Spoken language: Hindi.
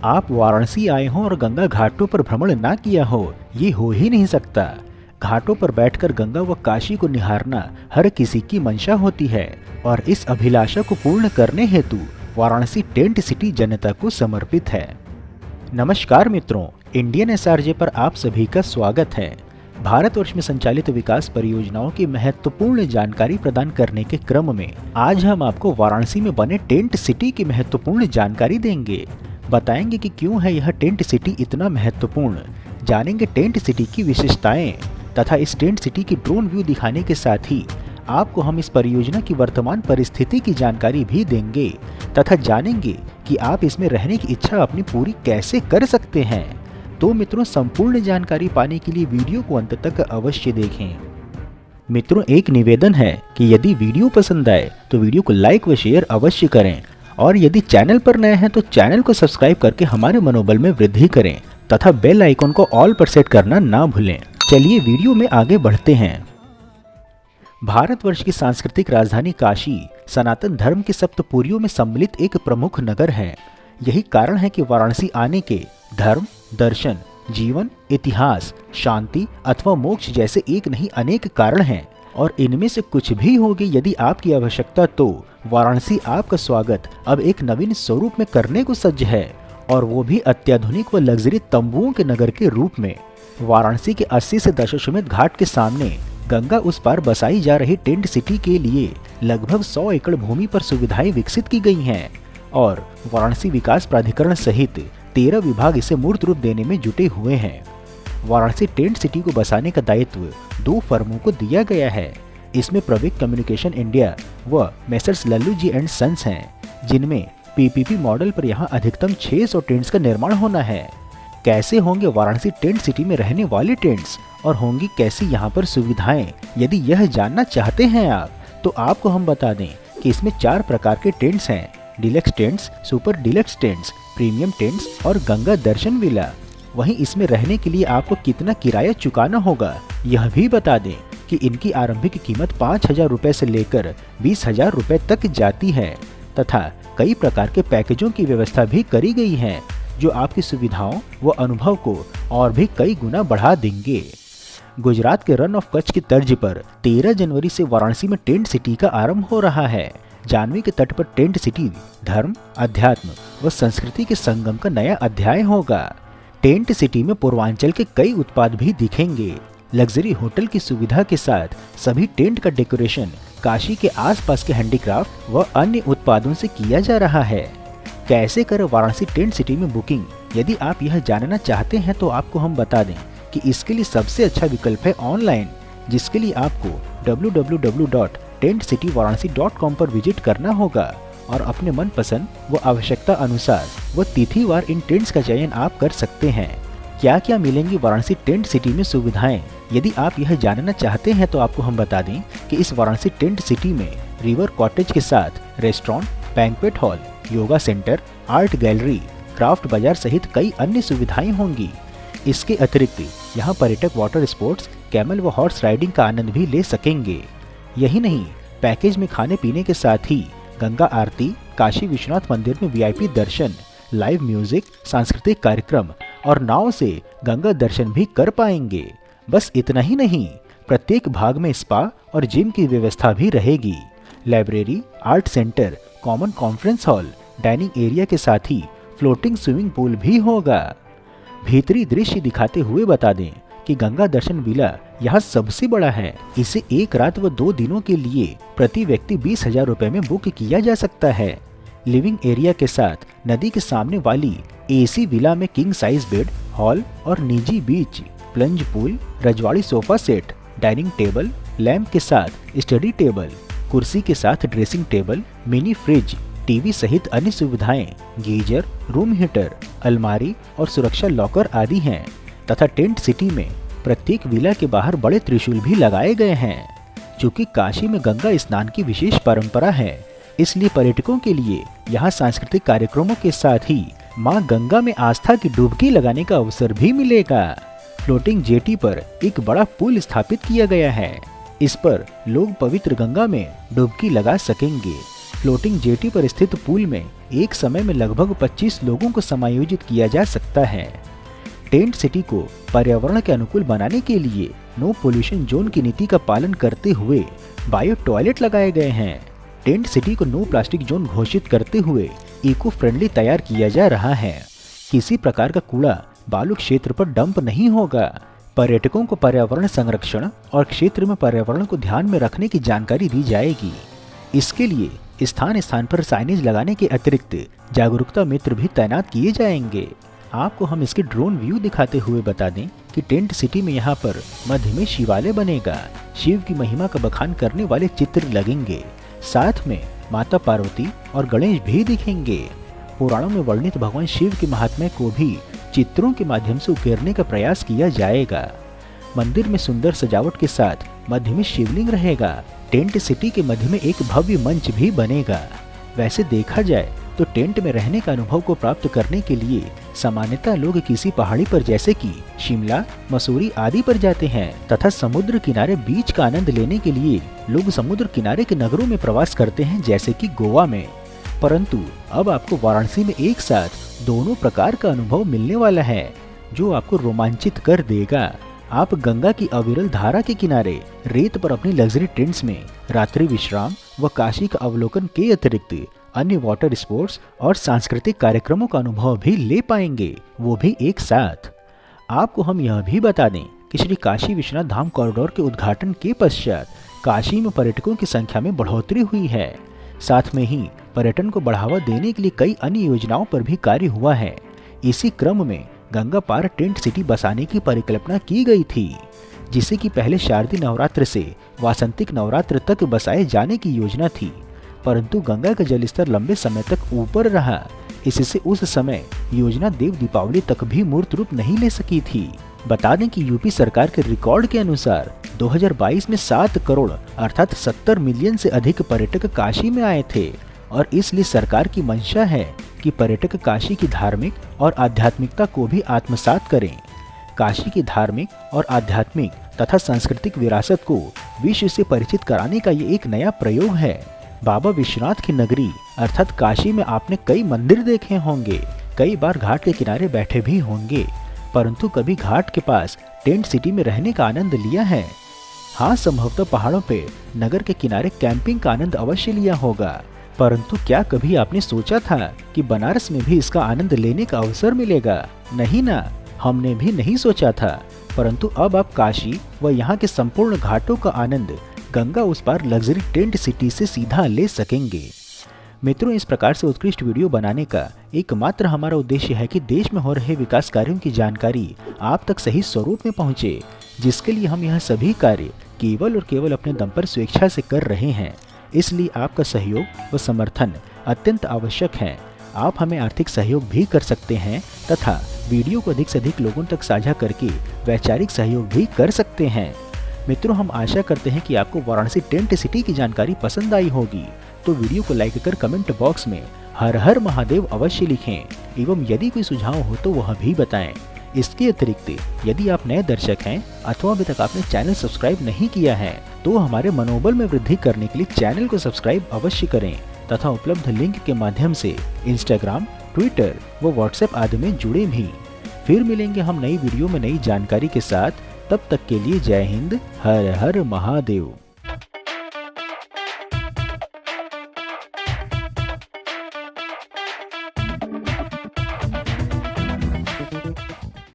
आप वाराणसी आए हों और गंगा घाटों पर भ्रमण ना किया हो, ये हो ही नहीं सकता। घाटों पर बैठकर गंगा व काशी को निहारना हर किसी की मंशा होती है और इस अभिलाषा को पूर्ण करने हेतु वाराणसी टेंट सिटी जनता को समर्पित है। नमस्कार मित्रों, इंडियन एसआरजे पर आप सभी का स्वागत है। भारतवर्ष में संचालित विकास परियोजनाओं की महत्वपूर्ण जानकारी प्रदान करने के क्रम में आज हम आपको वाराणसी में बने टेंट सिटी की महत्वपूर्ण जानकारी देंगे। बताएंगे कि क्यों है यह टेंट सिटी इतना महत्वपूर्ण, जानेंगे टेंट सिटी की विशेषताएं तथा इस टेंट सिटी की ड्रोन व्यू दिखाने के साथ ही आपको हम इस परियोजना की वर्तमान परिस्थिति की जानकारी भी देंगे तथा जानेंगे कि आप इसमें रहने की इच्छा अपनी पूरी कैसे कर सकते हैं। तो मित्रों, संपूर्ण जानकारी पाने के लिए वीडियो को अंत तक अवश्य देखें। मित्रों, एक निवेदन है कि यदि वीडियो पसंद आए तो वीडियो को लाइक व शेयर अवश्य करें और यदि चैनल पर नए हैं तो चैनल को सब्सक्राइब करके हमारे मनोबल में वृद्धि करें तथा बेल आइकन को ऑल पर सेट करना ना भूलें। चलिए वीडियो में आगे बढ़ते हैं। भारतवर्ष की सांस्कृतिक राजधानी काशी सनातन धर्म के सप्तपुरियों में सम्मिलित एक प्रमुख नगर है। यही कारण है कि वाराणसी आने के धर्म, दर्शन, जीवन, इतिहास, शांति अथवा मोक्ष जैसे एक नहीं अनेक कारण हैं और इनमें से कुछ भी होगी यदि आपकी आवश्यकता तो वाराणसी आपका स्वागत अब एक नवीन स्वरूप में करने को सज्ज है और वो भी अत्याधुनिक व लग्जरी तंबुओं के नगर के रूप में। वाराणसी के 80 से दशाश्वमेध घाट के सामने गंगा उस पार बसाई जा रही टेंट सिटी के लिए लगभग 100 एकड़ भूमि पर सुविधाएं विकसित की गई हैं और वाराणसी विकास प्राधिकरण सहित 13 विभाग इसे मूर्त रूप देने में जुटे हुए हैं। वाराणसी टेंट सिटी को बसाने का दायित्व 2 फर्मों को दिया गया है। इसमें प्रवेक कम्युनिकेशन इंडिया व messrs Lallu ji and sons हैं, जिनमें पीपीपी मॉडल पर यहाँ अधिकतम 600 टेंट्स का निर्माण होना है। कैसे होंगे वाराणसी टेंट सिटी में रहने वाले टेंट्स और होंगी कैसी यहाँ पर सुविधाएं, यदि यह जानना चाहते हैं आप तो आपको हम बता दें कि इसमें 4 प्रकार के टेंट्स हैं: deluxe tents, super deluxe tents, premium tents और गंगा दर्शन विला। वहीं इसमें रहने के लिए आपको कितना किराया चुकाना होगा यह भी बता दें कि इनकी आरंभिक कीमत 5,000 रुपए से लेकर 20,000 रुपए तक जाती है तथा कई प्रकार के पैकेजों की व्यवस्था भी करी गई है जो आपकी सुविधाओं व अनुभव को और भी कई गुना बढ़ा देंगे। गुजरात के रन ऑफ कच्छ की तर्ज पर 13 जनवरी से वाराणसी में टेंट सिटी का आरंभ हो रहा है। जाह्नवी के तट पर टेंट सिटी धर्म, अध्यात्म व संस्कृति के संगम का नया अध्याय होगा। टेंट सिटी में पूर्वांचल के कई उत्पाद भी दिखेंगे। लग्जरी होटल की सुविधा के साथ सभी टेंट का डेकोरेशन काशी के आसपास के हैंडीक्राफ्ट व अन्य उत्पादों से किया जा रहा है। कैसे करें वाराणसी टेंट सिटी में बुकिंग, यदि आप यह जानना चाहते हैं तो आपको हम बता दें कि इसके लिए सबसे अच्छा विकल्प है ऑनलाइन, जिसके लिए आपको www.tentcityvaranasi.com पर विजिट करना होगा और अपने मनपसंद व आवश्यकता अनुसार व तिथिवार इन टेंट्स का चयन आप कर सकते हैं। क्या क्या मिलेंगी वाराणसी टेंट सिटी में सुविधाएं, यदि आप यह जानना चाहते हैं तो आपको हम बता दें कि इस वाराणसी टेंट सिटी में रिवर कॉटेज के साथ restaurant, banquet hall, yoga centre, art gallery, craft बाजार सहित कई अन्य सुविधाएं होंगी। इसके अतिरिक्त यहाँ पर्यटक वाटर स्पोर्ट्स, कैमल व हॉर्स राइडिंग का आनंद भी ले सकेंगे। यही नहीं, पैकेज में खाने पीने के साथ ही गंगा आरती, काशी विश्वनाथ मंदिर में वीआईपी दर्शन, लाइव म्यूजिक, सांस्कृतिक कार्यक्रम और नाव से गंगा दर्शन भी कर पाएंगे। बस इतना ही नहीं, प्रत्येक भाग में स्पा और जिम की व्यवस्था भी रहेगी। Library, art centre, common conference hall, dining area के साथ ही फ्लोटिंग स्विमिंग पूल भी होगा। भीतरी दृश्य दिखाते हुए बता दें कि गंगा दर्शन विला यहाँ सबसे बड़ा है। इसे एक रात व 2 दिनों के लिए प्रति व्यक्ति 20,000 रुपए में बुक किया जा सकता है। लिविंग एरिया के साथ नदी के सामने वाली एसी विला में किंग साइज बेड, हॉल और निजी बीच, प्लंज पूल, रजवाड़ी sofa set, dining table, lamp के साथ स्टडी टेबल, कुर्सी के साथ dressing table, mini fridge, TV सहित अन्य सुविधाएं, गीजर, रूम हीटर, अलमारी और सुरक्षा लॉकर आदि हैं तथा टेंट सिटी में प्रत्येक विला के बाहर बड़े त्रिशूल भी लगाए गए हैं। चूँकि काशी में गंगा स्नान की विशेष परंपरा है, इसलिए पर्यटकों के लिए यहाँ सांस्कृतिक कार्यक्रमों के साथ ही माँ गंगा में आस्था की डुबकी लगाने का अवसर भी मिलेगा। फ्लोटिंग जेटी पर एक बड़ा पुल स्थापित किया गया है। इस पर लोग पवित्र गंगा में डुबकी लगा सकेंगे। फ्लोटिंग जेटी पर स्थित पूल में एक समय में लगभग 25 लोगों को समायोजित किया जा सकता है। टेंट सिटी को पर्यावरण के अनुकूल बनाने के लिए नो पोल्यूशन जोन की नीति का पालन करते हुए बायो टॉयलेट लगाए गए हैं। टेंट सिटी को नो प्लास्टिक जोन घोषित करते हुए इको फ्रेंडली तैयार किया जा रहा है। किसी प्रकार का कूड़ा बालू क्षेत्र पर डंप नहीं होगा। पर्यटकों को पर्यावरण संरक्षण और क्षेत्र में पर्यावरण को ध्यान में रखने की जानकारी दी जाएगी। इसके लिए स्थान स्थान पर साइनेज लगाने के अतिरिक्त जागरूकता मित्र भी तैनात किए जाएंगे। आपको हम इसके ड्रोन व्यू दिखाते हुए बता दें कि टेंट सिटी में यहाँ पर मध्य में शिवालय बनेगा। शिव की महिमा का बखान करने वाले चित्र लगेंगे। साथ में माता पार्वती और गणेश भी दिखेंगे। पुराणों में वर्णित भगवान शिव के महात्म्य को भी चित्रों के माध्यम से उकेरने का प्रयास किया जाएगा। मंदिर में सुंदर सजावट के साथ मध्य में शिवलिंग रहेगा। टेंट सिटी के मध्य में एक भव्य मंच भी बनेगा। वैसे देखा जाए तो टेंट में रहने का अनुभव को प्राप्त करने के लिए सामान्यतः लोग किसी पहाड़ी पर जैसे कि शिमला, मसूरी आदि पर जाते हैं तथा समुद्र किनारे बीच का आनंद लेने के लिए लोग समुद्र किनारे के नगरों में प्रवास करते हैं जैसे कि गोवा में। परंतु अब आपको वाराणसी में एक साथ दोनों प्रकार का अनुभव मिलने वाला है जो आपको रोमांचित कर देगा। आप गंगा की अविरल धारा के किनारे रेत पर अपनी लग्जरी टेंट्स में रात्रि विश्राम व काशी का अवलोकन के अतिरिक्त अन्य वाटर स्पोर्ट्स और सांस्कृतिक कार्यक्रमों का अनुभव भी ले पाएंगे, वो भी एक साथ। आपको हम यह भी बता दें कि श्री काशी विश्वनाथ धाम कॉरिडोर के उद्घाटन के पश्चात काशी में पर्यटकों की संख्या में बढ़ोतरी हुई है। साथ में ही पर्यटन को बढ़ावा देने के लिए कई अन्य योजनाओं पर भी कार्य हुआ है। इसी क्रम में गंगा पार टेंट सिटी बसाने की परिकल्पना की गई थी, जिसे कि पहले शारदीय नवरात्र से वासंतिक नवरात्र तक बसाए जाने की योजना थी। परंतु गंगा का जलस्तर लंबे समय तक ऊपर रहा, इससे उस समय योजना देव दीपावली तक भी मूर्त रूप नहीं ले सकी थी। बता दें कि यूपी सरकार के रिकॉर्ड के अनुसार 2022 में 7 करोड़ अर्थात 70 मिलियन से अधिक पर्यटक काशी में आए थे और इसलिए सरकार की मंशा है कि पर्यटक काशी की धार्मिक और आध्यात्मिकता को भी आत्मसात करें। काशी की धार्मिक और आध्यात्मिक तथा सांस्कृतिक विरासत को विश्व से परिचित कराने का ये एक नया प्रयोग है। बाबा विश्वनाथ की नगरी अर्थात काशी में आपने कई मंदिर देखे होंगे, कई बार घाट के किनारे बैठे भी होंगे, परंतु कभी घाट के पास टेंट सिटी में रहने का आनंद लिया है? हाँ, संभवतः पहाड़ों पे नगर के किनारे कैंपिंग का आनंद अवश्य लिया होगा, परंतु क्या कभी आपने सोचा था कि बनारस में भी इसका आनंद लेने का अवसर मिलेगा? नहीं ना, हमने भी नहीं सोचा था। परंतु अब आप काशी व यहाँ के संपूर्ण घाटों का आनंद गंगा उस पार लग्जरी टेंट सिटी से सीधा ले सकेंगे। मित्रों, इस प्रकार से उत्कृष्ट वीडियो बनाने का एकमात्र हमारा उद्देश्य है कि देश में हो रहे विकास कार्यों की जानकारी आप तक सही स्वरूप में पहुंचे, जिसके लिए हम यह सभी कार्य केवल और केवल अपने दम पर स्वेच्छा से कर रहे हैं। इसलिए आपका सहयोग व समर्थन अत्यंत आवश्यक है। आप हमें आर्थिक सहयोग भी कर सकते हैं तथा वीडियो को अधिक से अधिक लोगों तक साझा करके वैचारिक सहयोग भी कर सकते हैं। मित्रों, हम आशा करते हैं कि आपको वाराणसी टेंट सिटी की जानकारी पसंद आई होगी, तो वीडियो को लाइक कर कमेंट बॉक्स में हर हर महादेव अवश्य लिखें एवं यदि कोई सुझाव हो तो वह भी बताएं। इसके अतिरिक्त यदि आप नए दर्शक हैं अथवा अभी तक आपने चैनल सब्सक्राइब नहीं किया है तो हमारे मनोबल में वृद्धि करने के लिए चैनल को सब्सक्राइब अवश्य करें तथा उपलब्ध लिंक के माध्यम से इंस्टाग्राम, ट्विटर व व्हाट्सएप आदि में जुड़े भी। फिर मिलेंगे हम नई वीडियो में नई जानकारी के साथ। तब तक के लिए जय हिंद, हर हर महादेव।